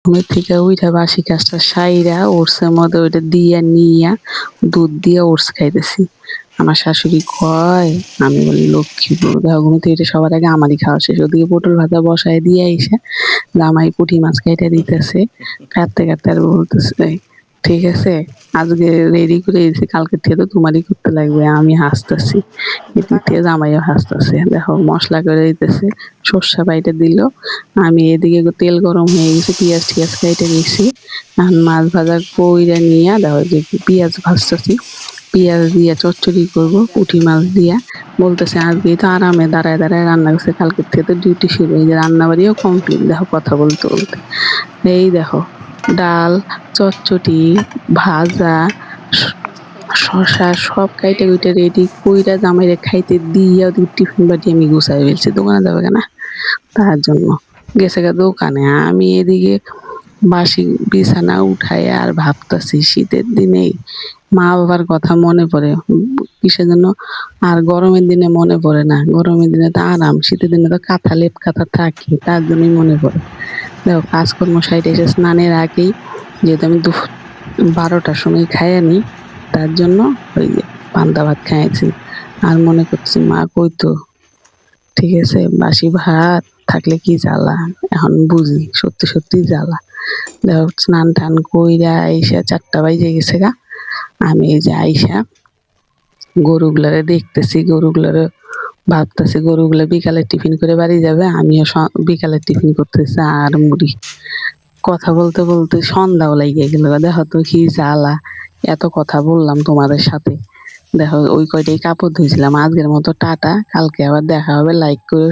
ঘুমের থেকে উইঠা বাসি কাজটা সাইরা ওটসের মধ্যে ওইটা দিয়া নিয়া দুধ দিয়ে ওটস খাইতেছি। আমার শাশুড়ি কয়, আমি বলি লক্ষ্মী বউ, দেখো ঘুম থেকে সবার আগে আমারই খাওয়া শেষ। ওদিকে পটল ভাজা বসায় দিয়ে আইসা জামাই পুঁটি মাছ কাইটা দিতেছে, কাটতে কাটতে আর বলতেছে ঠিক আছে আজকে রেডি করে দিয়েছি, কালকে থেকে তো তোমারই করতে লাগবে। আমি হাসতেছি, এদিক থেকে জামাইও হাসতেছে। দেখো মশলা করে দিতেছে, সর্ষা বাইটে দিল, আমি এদিকে তেল গরম হয়ে গেছে, পেঁয়াজ টিয়াজ কাইটে নিছি। এখন মাছ ভাজা কইরা নিয়া দেখো যে পেঁয়াজ ভাজতেছি, পেঁয়াজ দিয়া চচ্চড়ি করব পুঁটি মাছ দিয়া। বলতেছে আজকেই তো আরামে দাঁড়ায় দাঁড়ায় রান্না করছে, কালকের থেকে তো ডিউটি শুরু, এই যে রান্না বাড়িও কমপ্লিট। দেখো কথা বলতে বলতে এই দেখো ডাল, চচ্চড়ি, ভাজা, শশা সব কাইটে কুইটে রেডি কইরা জামাইরে খাইতে দিয়া ওদিকে টিফিন বাটি আমি গুছাই ফেলছি। দোকানে যাবে কেনা তার জন্য গেছে গা দোকানে। আমি এদিকে বাসি বিছানা উঠাই আর ভাবতাছি শীতের দিনেই মা বাবার কথা মনে পড়ে কিসের জন্য। আর গরমের দিনে মনে পড়ে না, গরমের দিনে তো আরাম, শীতের দিনে তো কাঁথা লেপ কাঁথা থাকে, তার জন্যই মনে পড়ে। দেখো কাজকর্ম সাইডে এসে স্নানের আগেই যেহেতু আমি 12টার সময় খাই আনি, তার জন্য ওই যে পান্তা ভাত খাইছি। আর মনে করছি মা কইতো ঠিক আছে বাসি ভাত থাকলে কি জ্বালা, এখন বুঝি সত্যি সত্যি জ্বালা। দেখো স্নান টান কইরা আইসা 4টা বাজে গেছে গা। আমি এই যে আইসা গরুগুলারে দেখতেছি, গরুগুলারে ভাবতেছি গরুগুলা বিকালে টিফিন করে বাড়ি যাবে, আমিও বিকালে টিফিন করতেছি আর মুড়ি। কথা বলতে বলতে সন্ধ্যাও লাগিয়ে গেল। দেখো তো কি জ্বালা, এত কথা বললাম তোমাদের সাথে। দেখো ওই কয়টাই কাপড় ধুয়েছিলাম। আজকের মতো টাটা, কালকে আবার দেখা হবে। লাইক করে